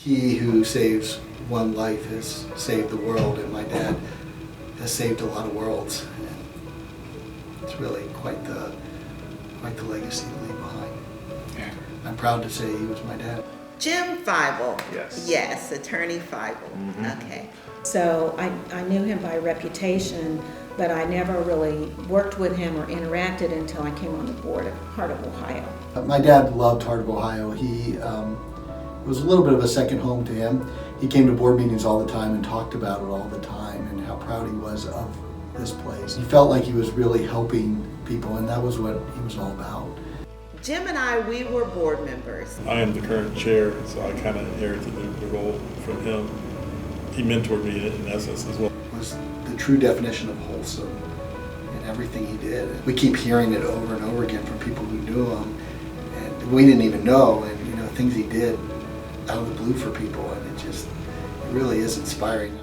He who saves one life has saved the world, and my dad has saved a lot of worlds. And it's really quite the legacy to leave behind. Yeah. I'm proud to say he was my dad. Jim Feibel. Yes. Yes, Attorney Feibel. Mm-hmm. Okay. So I knew him by reputation, but I never really worked with him or interacted until I came on the board of Heart of Ohio. My dad loved Heart of Ohio. He it was a little bit of a second home to him. He came to board meetings all the time and talked about it all the time and how proud he was of this place. He felt like he was really helping people, and that was what he was all about. Jim and I, we were board members. I am the current chair, so I kind of inherited the role from him. He mentored me in essence as well. It was the true definition of wholesome in everything he did. We keep hearing it over and over again from people who knew him, and we didn't even know, and things he did out of the blue for people, and it really is inspiring.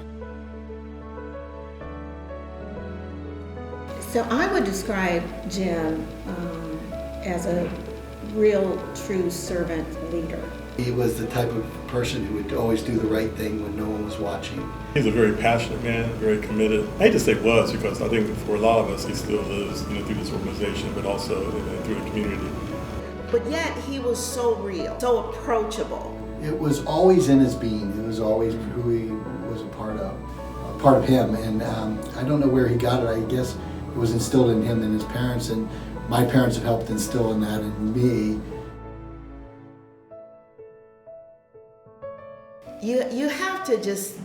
So I would describe Jim as a real, true servant leader. He was the type of person who would always do the right thing when no one was watching. He's a very passionate man, very committed. I hate to say was, because I think for a lot of us he still lives through this organization, but also through the community. But yet he was so real, so approachable. It was always in his being. It was always who he was a part of him. And I don't know where he got it. I guess it was instilled in him and his parents, and my parents have helped instill in that in me. You have to just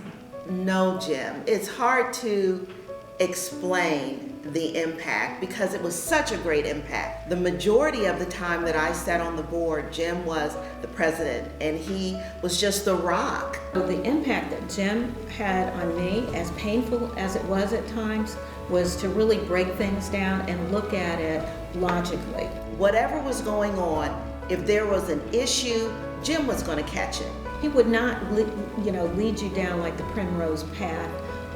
know Jim. It's hard to explain the impact because it was such a great impact. The majority of the time that I sat on the board, Jim was the president, and he was just the rock. The impact that Jim had on me, as painful as it was at times, was to really break things down and look at it logically. Whatever was going on, if there was an issue, Jim was going to catch it. He would not, lead you down like the primrose path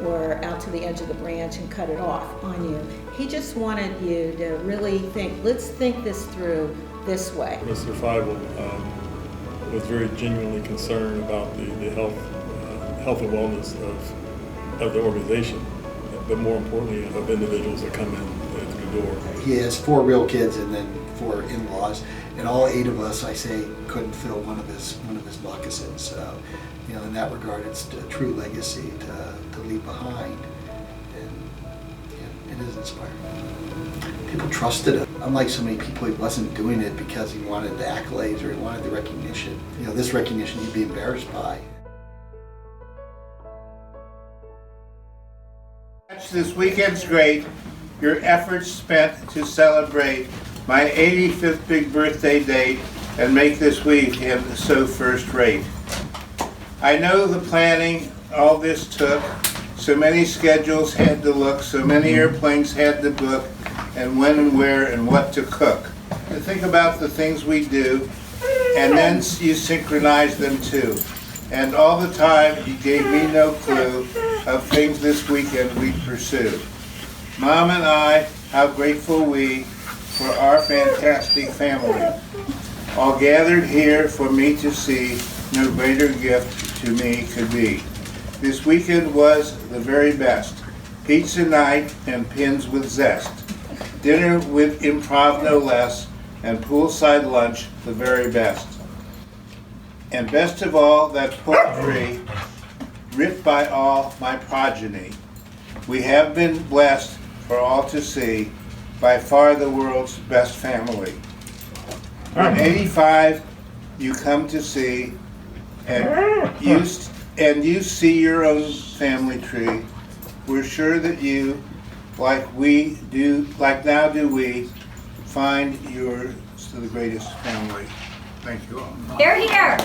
or out to the edge of the branch and cut it off on you. He just wanted you to really think, let's think this through this way. Mr. Feibel was very genuinely concerned about the health and wellness of the organization, but more importantly, of individuals that come in through the door. He has 4 real kids and then 4 in-laws, and all 8 of us, I say, couldn't fill one of his moccasins. So, in that regard, it's a true legacy to leave behind, and it is inspiring. People trusted him. Unlike so many people, he wasn't doing it because he wanted the accolades or he wanted the recognition. This recognition he'd be embarrassed by. This weekend's great. Your efforts spent to celebrate my 85th big birthday date and make this weekend so first rate. I know the planning all this took, so many schedules had to look, so many airplanes had to book, and when and where and what to cook. To think about the things we do, and then you synchronize them too. And all the time you gave me no clue of things this weekend we'd pursue. Mom and I, how grateful we for our fantastic family. All gathered here for me to see, no greater gift to me could be. This weekend was the very best. Pizza night and pins with zest. Dinner with improv no less, and poolside lunch the very best. And best of all, that poetry writ by all my progeny. We have been blessed for all to see, by far the world's best family. In 85, you come to see, and you see your own family tree. We're sure that you, like now do we, find yours the greatest family. Thank you all. They're here.